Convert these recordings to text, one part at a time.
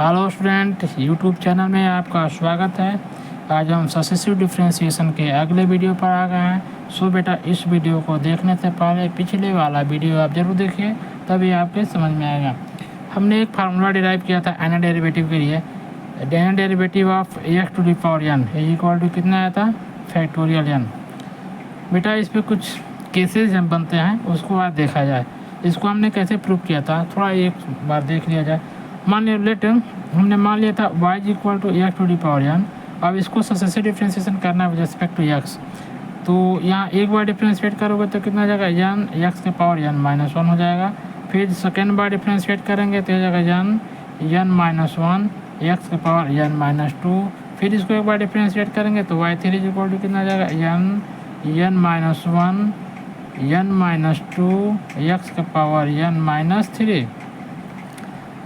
Hello student, YouTube channel में आपका स्वागत है। आज हम सक्सेसिव डिफरेंशिएशन के अगले वीडियो पर आ गए हैं। सो बेटा, इस वीडियो को देखने से पहले पिछले वाला वीडियो आप जरूर देखिए, तभी आपके समझ में आएगा। हमने एक फार्मूला डिराइव किया था एन डेरिवेटिव के लिए। N derivative of x to the power n is equal to कितना आया था? Factorial n. बेटा, इस पर कुछ केसेस हम बनते हैं, उसको आज देखा जाए। इसको हमने कैसे प्रूव किया था, थोड़ा एक बार देख लिया जाए। मान लिया लेट हमने मान लिया था y is equal to x to the power n. अब इसको सक्सेसिव डिफरेंशिएशन करना है विद रिस्पेक्ट टू x। तो यहाँ एक बार डिफरेंशिएट करोगे तो कितना हो जाएगा? एन एक्स के पावर एन माइनस वन हो जाएगा। फिर सेकेंड बार डिफरेंशिएट करेंगे तो हो जाएगा एन माइनस वन एक्स के पावर एन माइनस टू। फिर इसको एक बार डिफरेंशिएट करेंगे तो y three is equal to कितना हो जाएगा? N minus one n minus two x के power n minus three.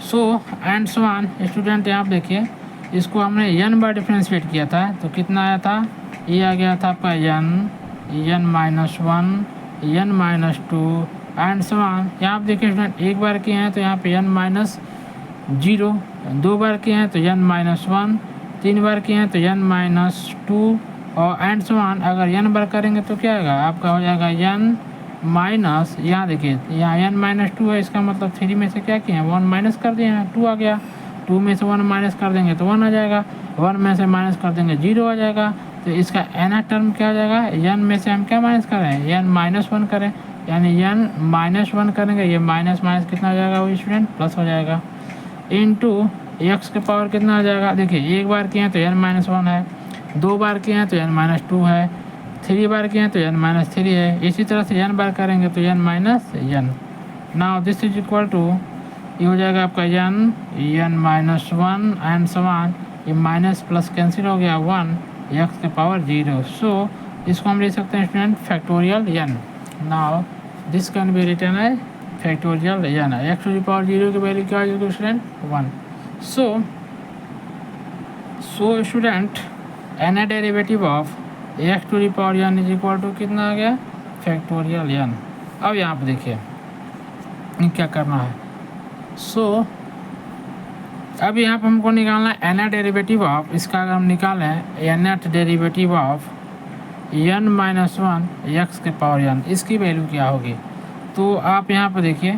So and so on. Student यहाँ देखिए, इसको हमने एन बार डिफरेंशिएट किया था तो कितना आया था? ये आ गया था आपका n minus one n minus two and so on. यहाँ पे देखिए स्टूडेंट, एक बार किए हैं तो यहाँ पे एन माइनस जीरो, दो बार किए हैं तो एन माइनस वन, तीन बार किए हैं तो एन माइनस टू और एंड सो ऑन। अगर एन बार करेंगे तो क्या आएगा आपका? हो जाएगा एन माइनस, यहाँ देखिए यहाँ एन माइनस टू है, इसका मतलब थ्री में से क्या किए हैं? वन माइनस कर दिए हैं, टू आ गया। टू में से वन माइनस कर देंगे तो वन आ जाएगा, वन में से माइनस कर देंगे जीरो आ जाएगा। तो इसका एन टर्म क्या हो जाएगा? एन में से हम क्या माइनस कर रहे हैं? एन माइनस वन करें, यानी एन माइनस वन करेंगे, ये माइनस माइनस कितना हो जाएगा वो स्टूडेंट? प्लस हो जाएगा। इंटू एक्स के पावर कितना आ जाएगा? देखिए एक बार किए हैं तो एन माइनस वन है, दो बार किए हैं तो एन माइनस टू है, थ्री बार किए हैं तो एन माइनस थ्री है। इसी तरह से एन बार करेंगे तो n minus n. Now this is equal to, ये हो जाएगा आपका n minus one and so on. ये माइनस प्लस कैंसिल हो गया, वन एक्स के पावर जीरो। सो इसको हम ले सकते हैं student factorial n. Now this can be written है factorial n. X to the power zero की वैल्यू क्या हो student? One. So student n derivative of x to the power n is equal to कितना आ गया? Factorial n. अब यहाँ पे देखिए क्या करना है। अब यहाँ पे हमको निकालना है एन डेरिवेटिव ऑफ, इसका अगर हम निकालें n derivative of n minus one x के पावर एन, इसकी वैल्यू क्या होगी? तो आप यहाँ पे देखिए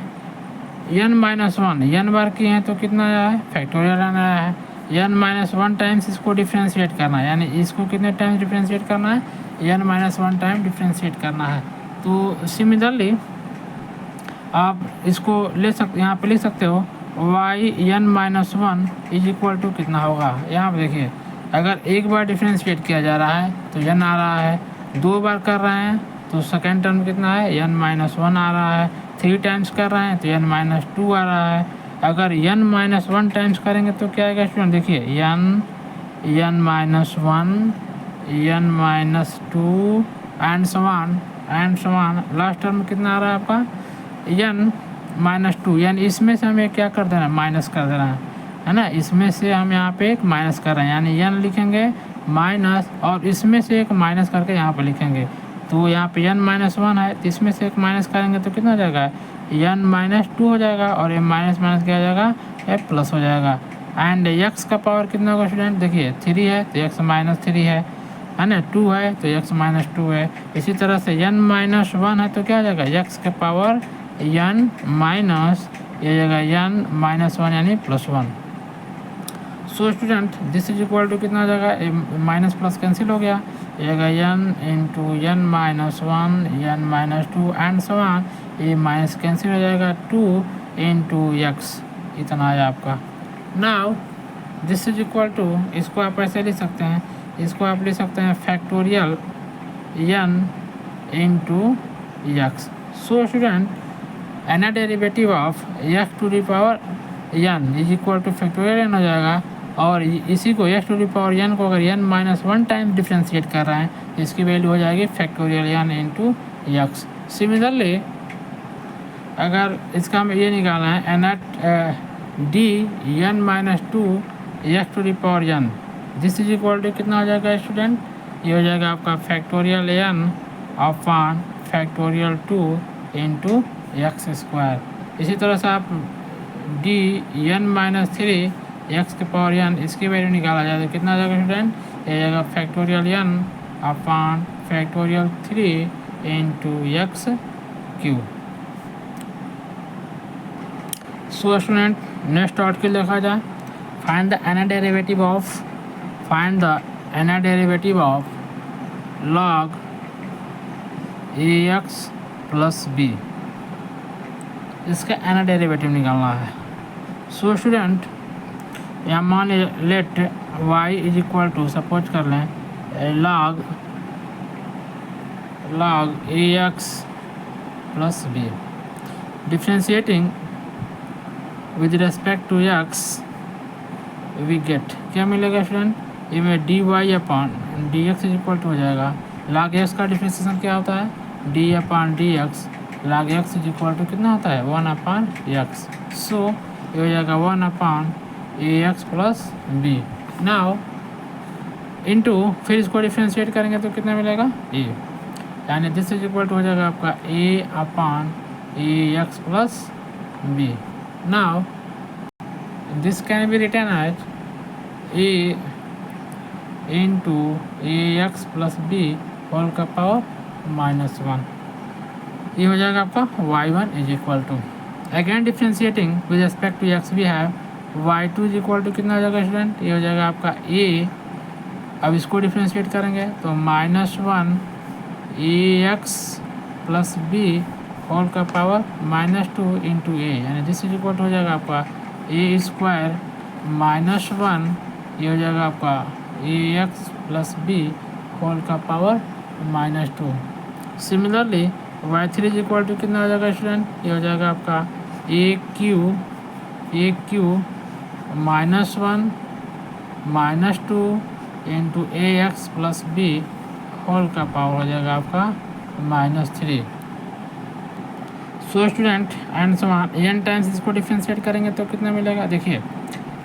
एन माइनस वन एन बार किए हैं तो कितना आया है? फैक्टोरियल एन आया है। एन माइनस वन टाइम्स इसको डिफ्रेंशिएट करना है, यानी इसको कितने टाइम्स डिफ्रेंशिएट करना है? N minus one time differentiate करना है। तो सिमिलरली आप इसको ले सकते, यहाँ पे लिख सकते हो y n minus one is equal to कितना होगा? यहाँ पे देखिए, अगर एक बार डिफ्रेंशिएट किया जा रहा है तो एन आ रहा है, दो बार कर रहे हैं तो सेकेंड टर्म कितना है? एन माइनस वन आ रहा है, थ्री टाइम्स कर रहे हैं तो एन माइनस टू आ रहा है। अगर एन माइनस वन टाइम्स करेंगे तो क्या आएगा स्टूडेंट? देखिए n minus one n minus two and so on. Last term कितना आ रहा है आपका? एन माइनस टू, यानी इसमें से हमें क्या कर देना है? माइनस कर देना है ना। इसमें से हम यहाँ पे एक माइनस कर रहे हैं, यानी एन लिखेंगे माइनस और इसमें से एक माइनस करके यहाँ पे लिखेंगे। तो यहाँ पे एन माइनस वन है तो इसमें से एक माइनस करेंगे तो कितना हो जाएगा? एन माइनस टू हो जाएगा और ये माइनस माइनस क्या हो जाएगा? ये प्लस हो जाएगा। एंड एक्स का पावर कितना होगा स्टूडेंट? देखिए थ्री है तो एक्स माइनस थ्री है ना, टू है तो एक्स माइनस टू है। इसी तरह से एन माइनस वन है तो क्या हो जाएगा? एक्स के पावर एन माइनस, ये जाएगा एन माइनस वन यानी plus one. So student this is equal to कितना हो जाएगा? माइनस प्लस कैंसिल हो गया, ये जाएगा n into n minus one n minus two and so on. ये माइनस कैंसिल हो जाएगा, टू इंटू एक्स, इतना है आपका। Now this is equal to, इसको आप ऐसे लिख सकते हैं, इसको आप लिख सकते हैं factorial n into x. So student n derivative of x to the power n is equal to factorial n हो जाएगा। और इसी को x to the power n को अगर n minus one time differentiate कर रहे हैं तो इसकी वैल्यू हो जाएगी factorial n into x. Similarly अगर इसका हम ये निकालना है n at d n minus two x to the power N, this is equal to कितना हो जाएगा स्टूडेंट? ये हो जाएगा आपका factorial n upon factorial two into x square. इसी तरह से आप d n minus three x के पावर n, इसकी वैल्यू निकाला जाए तो कितना आ जाएगा स्टूडेंट, ये जाएगा factorial n upon factorial 3 into x cube. So student next article देखा जाए, find the Anna derivative of log ax plus b, इसका एना डेरिवेटिव निकालना है। सो स्टूडेंट यहाँ मान let y is equal to, suppose कर लें log ax plus b, differentiating with respect to x we get, क्या मिलेगा स्टूडेंट, ये में d y upon d x is equal to हो जाएगा, log x का डिफ्रेंशिएशन क्या होता है, d upon d x, log x is equal to कितना होता है 1 अपॉन एक्स। सो ये हो जाएगा 1 upon a x plus b. Now into फिर इसको डिफ्रेंशिएट करेंगे तो कितना मिलेगा a, यानी दिस इज इक्वल टू हो जाएगा आपका a upon a x plus b. Now this can be written as a into a x plus b whole का पावर -1, ये हो जाएगा आपका y1 is equal to, again differentiating with respect to x we have y2 is equal to कितना हो जाएगा student, ये हो जाएगा आपका a, अब इसको डिफ्रेंशिएट करेंगे तो -1 ए एक्स प्लस बी होल का पावर -2 इंटू ए, यानी दिस इज इक्वल टू हो जाएगा आपका ए स्क्वायर -1, ये हो जाएगा आपका a x plus b whole का power -2। Similarly y3 is equal to कितना हो जाएगा स्टूडेंट, ये हो जाएगा आपका a cube -1 -2 into a x plus b whole का पावर हो जाएगा आपका -3। सो स्टूडेंट एंड समान n टाइम्स इसको डिफ्रेंशिएट करेंगे तो कितना मिलेगा, देखिए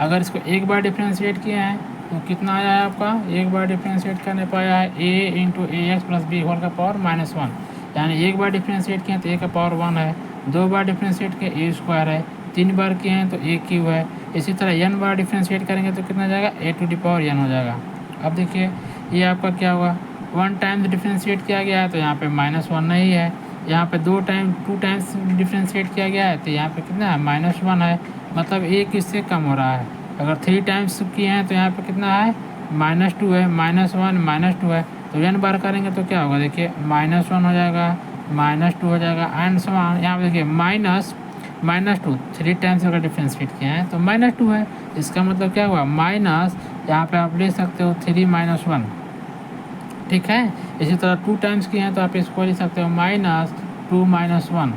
अगर इसको एक बार डिफ्रेंशिएट किया है तो कितना आया है आपका, एक बार डिफ्रेंशिएट करने पाया है a into a x plus b whole का पावर -1, यानी एक बार डिफ्रेंशिएट किए तो a का पावर 1 है, 2 बार डिफ्रेंशिएट किए a स्क्वायर है, 3 बार किए हैं तो a क्यूब है, इसी तरह n बार डिफ्रेंशिएट करेंगे तो कितना जाएगा a to the power n हो जाएगा। अब देखिए ये आपका क्या हुआ, 1 टाइम्स डिफ्रेंशिएट किया गया है तो यहाँ पे -1 नहीं है, यहाँ पे 2 टाइम्स डिफ्रेंशिएट किया गया है तो यहाँ पे कितना है -1 है, मतलब a किससे कम हो रहा है। अगर 3 टाइम्स किए हैं तो यहाँ पे कितना है -2 है, -1 -2 है, तो n बार करेंगे तो क्या होगा, देखिए -1 हो जाएगा, -2 हो जाएगा एंड सो ऑन। यहाँ पे देखिए -2 3 टाइम्स अगर डिफ्रेंशिएट किए हैं तो -2 है, इसका मतलब क्या हुआ माइनस, यहाँ पे आप ले सकते हो 3 -1, ठीक है। इसी तरह 2 टाइम्स किए हैं तो आप इसको लिख सकते हो -2 -1,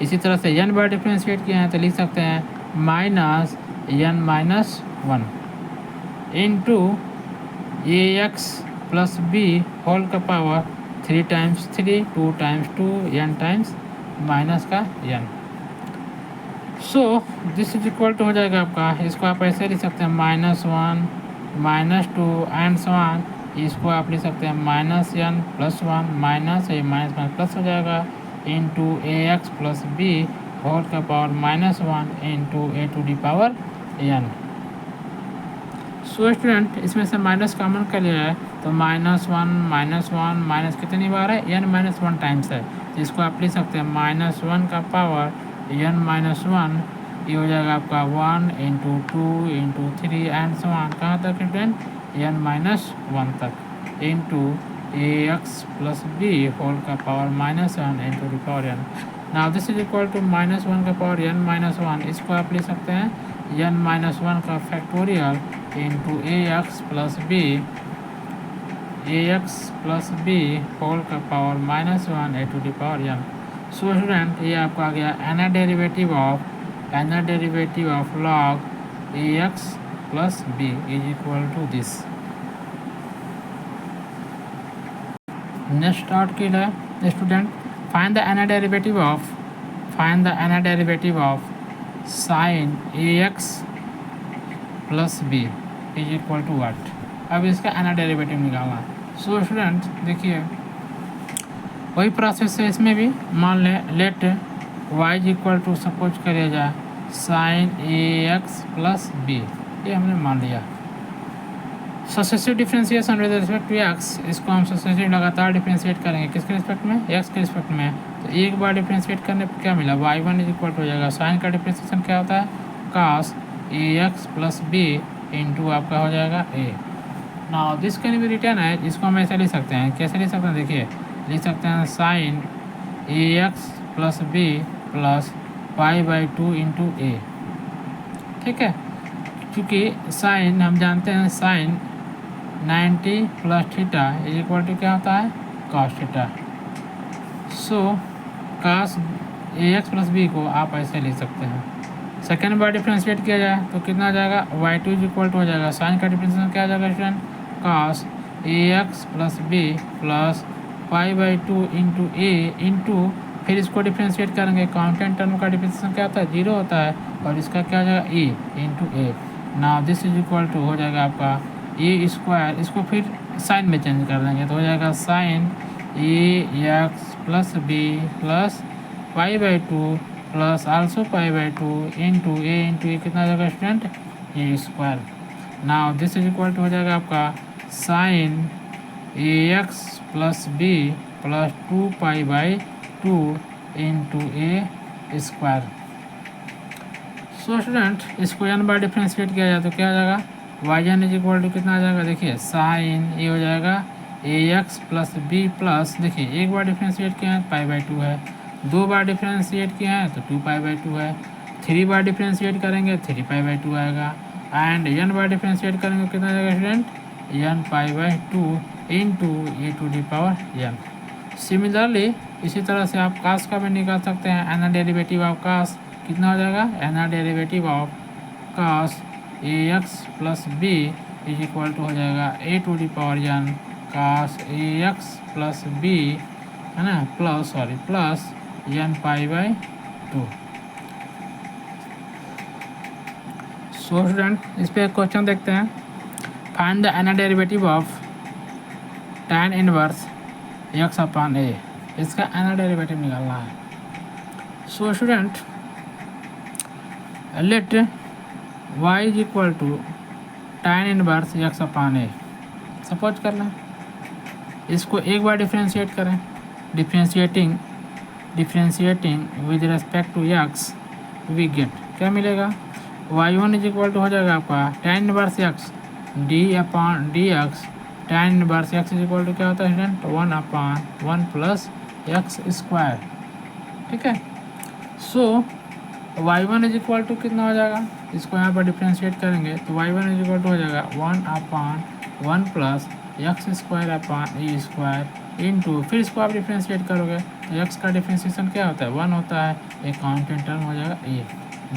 इसी तरह से n बार डिफ्रेंशिएट किए हैं तो लिख सकते हैं -n-1 into a x plus b whole का power 3 times 3 2 times 2 n times minus का n। So this is equal to हो जाएगा आपका, इसको आप ऐसे लिख सकते हैं -1 -2 एंड सो ऑन, इसको आप लिख सकते हैं -n +1 माइनस ये माइनस प्लस हो जाएगा into a x plus b whole का power -1 into a to the power n। So student इसमें से माइनस कॉमन कर लिया है तो -1 माइनस कितनी बार है n-1 टाइम्स है, तो इसको आप लिख सकते हैं -1 का पावर n-1, ये हो जाएगा आपका 1 into 2 into 3 and so on, कहाँ तक स्टूडेंट n-1 तक into a x plus b whole का power -1 into the power n। Now this is equal to -1 का पावर n-1, इसको आप लिख सकते हैं n-1 का factorial into a x plus b whole का power -1 a to the power n। So student ये आपका आ गया nth derivative of log a x plus b is equal to this. Next article है student, find the Anna derivative of sine a x plus b is equal to what. अब इसका n derivative निकालना है। So student देखिए वही process है इसमें भी, मान लें let y is equal to suppose करिए जाए sine a x plus b, ये हमने मान लिया। Successive differentiation with respect to x, इसको हम सक्सेसिव लगातार डिफ्रेंशिएट करेंगे किसके रिस्पेक्ट में, एक्स के रिस्पेक्ट में। तो एक बार डिफ्रेंशिएट करने पर क्या मिला, y1 इज इक्वल टू हो जाएगा, साइन का डिफ्रेंशिएशन क्या होता है, cos ax plus b into आपका हो जाएगा a। Now this can be written है, इसको हम ऐसे लिख सकते हैं, कैसे लिख सकते हैं, देखिए लिख सकते हैं sine ax plus b plus pi by 2 into a. ठीक है, क्योंकि साइन हम जानते हैं sine 90 plus theta is equal to क्या होता है, cos theta. So cos a x plus b को आप ऐसे लिख सकते हैं। सेकेंड बार डिफ्रेंशिएट किया जाए तो कितना आ जाएगा, y2 इज इक्वल टू हो जाएगा, साइन का डिफ्रेंशिएशन क्या आ जाएगा student, cos a x plus b plus pi by 2 into a into, फिर इसको डिफ्रेंशिएट करेंगे, कांस्टेंट टर्म का डिफ्रेंशिएशन क्या होता है, 0 होता है, और इसका क्या हो जाएगा a into a. Now this is equal to हो जाएगा आपका ए स्क्वायर, इसको फिर साइन में चेंज कर देंगे तो हो जाएगा sine a x plus b plus pi by 2 plus also pi by 2 into a कितना हो जाएगा student, a square. Now this is equal to हो जाएगा आपका sine a x plus b plus 2 pi by 2 into a square. So student इसको n बार differentiate किया जाए तो क्या आ जाएगा, y1 इज इक्वल टू कितना आ जाएगा, देखिए साइन ये हो जाएगा ए एक्स प्लस बी प्लस, देखिए एक बार डिफ्रेंशिएट किया है पाई बाई 2 है, दो बार डिफ्रेंशिएट किया है तो 2 पाई बाई 2 है, 3 बार डिफ्रेंशिएट करेंगे 3 पाई बाई 2 आएगा, एंड n बार डिफ्रेंशिएट करेंगे कितना आ जाएगा student, n pi by 2 into a to the power n। Similarly इसी तरह से आप कास का भी निकाल सकते हैं, एनर डेरिवेटिव ऑफ कास कितना हो जाएगा, nth derivative of cos a x plus b is equal to हो जाएगा a to the power n cos a x plus b है ना, plus n pi by 2। So student इस पे एक क्वेश्चन देखते हैं, find the nth derivative of tan inverse x upon a, इसका एनर डेरिवेटिव निकालना है। So student let y is equal to tan inverse x upon a, suppose कर लें इसको एक बार डिफ्रेंशिएट करें, differentiating with respect to x we get क्या मिलेगा, y1 इज इक्वल टू हो जाएगा आपका tan inverse x d upon d x, tan inverse x is equal to क्या होता है student, 1 upon 1 plus x square. ठीक है, सो y1 इज इक्वल टू कितना हो जाएगा, इसको यहाँ पर डिफ्रेंशिएट करेंगे तो y1 इज इक्वल टू हो जाएगा 1 upon 1 plus x square upon a square into, फिर इसको आप डिफ्रेंशिएट करोगे तो एक्स का डिफ्रेंशिएशन क्या होता है, 1 होता है, एक कांस्टेंट टर्म हो जाएगा a.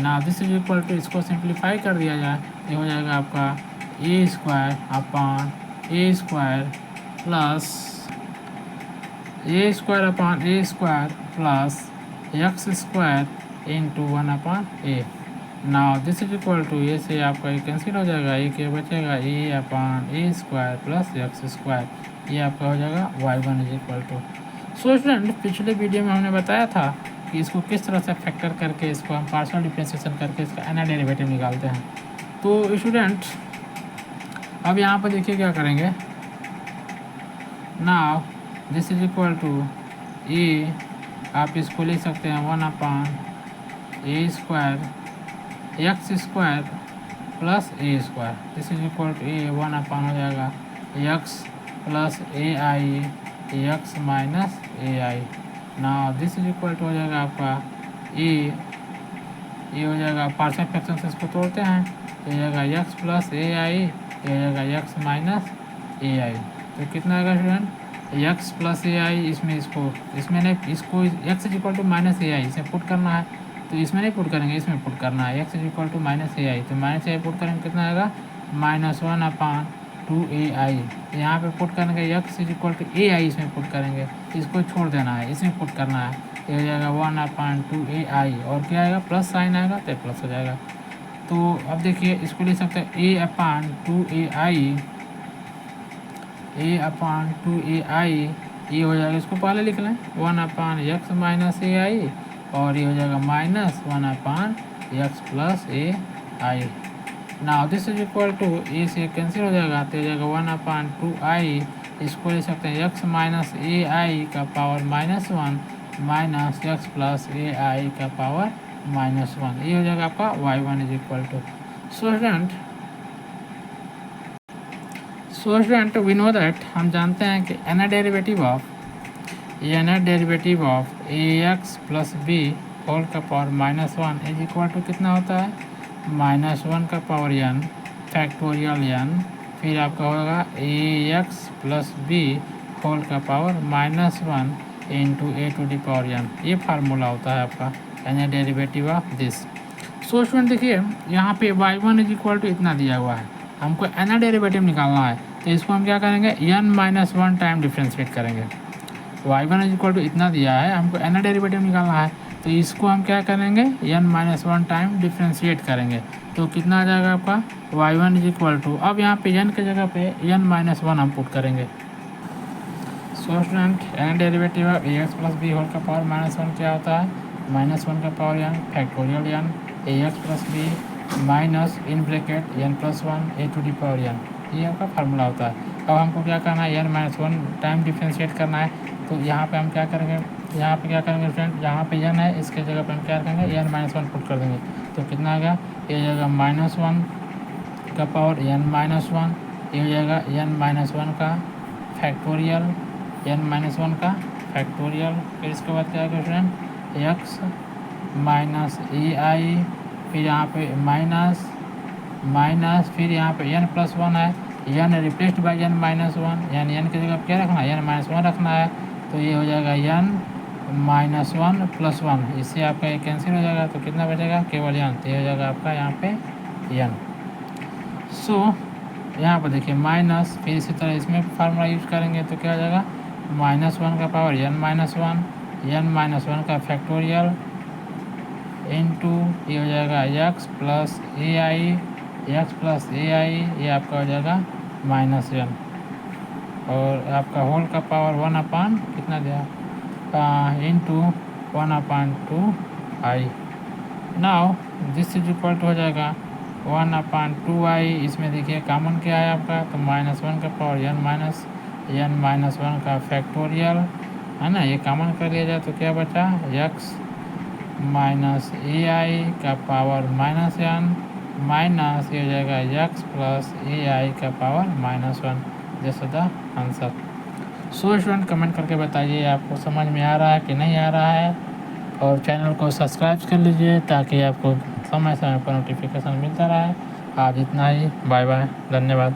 Now this is equal to, इसको सिंप्लीफाई कर दिया जाए ये हो जाएगा आपका a square upon a square plus a square upon a square plus x square into 1 upon a. Now this is equal to, ये से आपका ये कैंसिल हो जाएगा, ये क्या बचेगा, a upon a square plus x square, ये आपका हो जाएगा y1 is equal to. So student पिछले वीडियो में हमने बताया था कि इसको किस तरह से फैक्टर करके इसको हम पार्शियल डिफरेंशिएशन करके इसका एनर डेरिवेटिव निकालते हैं। तो स्टूडेंट अब यहाँ पर देखिए क्या करेंगे, now this is equal to a, आप इसको लिख सकते हैं 1 upon a square x square plus a square, this is equal to a 1 upon हो जाएगा x plus a i x minus a i. Now this is equal to हो जाएगा आपका ए, ये हो जाएगा पार्शियल फ्रैक्शन से इसको तोड़ते हैं, ये हो जाएगा एक्स प्लस ए आई, ये हो जाएगा एक्स माइनस ए आई। तो कितना आएगा student, x plus a i, इसमें इसमें नहीं, इसको x is equal to minus a i इसमें पुट करना है, तो इसमें नहीं पुट करेंगे, इसमें पुट करना है, x is equal to minus a i, तो माइनस ए आई पुट करेंगे कितना आएगा -1 अपॉन 2ai, यहाँ पे पुट करेंगे x is equal to A i, इसमें पुट करेंगे, इसको छोड़ देना है, इसमें पुट करना है, ये हो जाएगा 1 अपॉन 2ai, और क्या आएगा प्लस साइन आएगा तो प्लस हो जाएगा। तो अब देखिए इसको लिख सकते हैं a upon 2ai, a upon 2ai, ये हो जाएगा, इसको पहले लिख लें 1 upon x minus a i, और ये हो जाएगा -1 upon x plus a i. Now this is equal to, a से कैंसिल हो जाएगा तो हो जाएगा 1/2i, इसको ले सकते हैं x माइनस ए आई का power -1 minus x plus a i का पावर -1, ये हो जाएगा आपका y1 is equal to. So student we know that, हम जानते हैं कि n derivative of a x plus b whole का पावर -1 इज इक्वल टू कितना होता है, -1 का पावर n फैक्टोरियल n, फिर आपका होगा a x plus b whole का power -1 into a to the power n, ये फार्मूला होता है आपका n derivative of this. So student देखिए यहाँ पे y1 इज इक्वल टू इतना दिया हुआ है, हमको एन डेरिवेटिव निकालना है, तो इसको हम क्या करेंगे n-1 टाइम डिफ्रेंशिएट करेंगे। y1 इज इक्वल टू इतना दिया है, हमको एन डेरिवेटिव निकालना है, तो इसको हम क्या करेंगे n-1 टाइम डिफ्रेंशिएट करेंगे, तो कितना आ जाएगा आपका y1 इज इक्वल टू, अब यहाँ पे n के जगह पे n-1 हम पुट करेंगे। So student n derivative of a x plus b whole का पावर -1 क्या होता है, -1 का power n factorial n a x plus b minus in bracket n+1 a to the power n, ये आपका फार्मूला होता है। अब हमको क्या करना है n-1 टाइम डिफ्रेंशिएट करना है, तो यहाँ पे हम क्या करेंगे, यहाँ पे क्या करेंगे फ्रेंड, यहाँ पे n है इसके जगह पे हम क्या करेंगे n-1 पुट कर देंगे, तो कितना आ गया, ये हो जाएगा -1 का पावर n-1, ये हो जाएगा n-1 का फैक्टोरियल, n-1 का फैक्टोरियल, फिर इसके बाद क्या आएगा फ्रेंड x माइनस ए आई, फिर यहाँ पे माइनस फिर यहाँ पे n+1 है, n रिप्लेस्ड बाई n-1, यानी n की जगह क्या रखना है n-1 रखना है, तो ये हो जाएगा n-1+1, इससे आपका ये कैंसिल हो जाएगा, तो कितना बचेगा केवल n, तो ये हो जाएगा आपका यहाँ पे n। सो यहाँ पर देखिए माइनस, फिर इसी तरह इसमें फार्मूला यूज करेंगे तो क्या हो जाएगा -1 का पावर n-1 का फैक्टोरियल इनटू ये हो जाएगा x प्लस ए आई, ये आपका हो जाएगा -n, और आपका होल का पावर 1 कितना दिया into 1/2i। Now this is equal to हो जाएगा 1/2i, इसमें देखिए कॉमन क्या है आपका, तो -1 का पावर n-1 का फैक्टोरियल है ना, ये कॉमन कर लिया जाए तो क्या बचा x माइनस ए आई का पावर -n माइनस ये हो जाएगा x प्लस ए आई का पावर -1, जैसे the answer. So student comment करके बताइए आपको समझ में आ रहा है कि नहीं आ रहा है, और चैनल को सब्सक्राइब कर लीजिए ताकि आपको समय समय पर नोटिफिकेशन मिलता रहे। आज इतना ही, बाय बाय, धन्यवाद।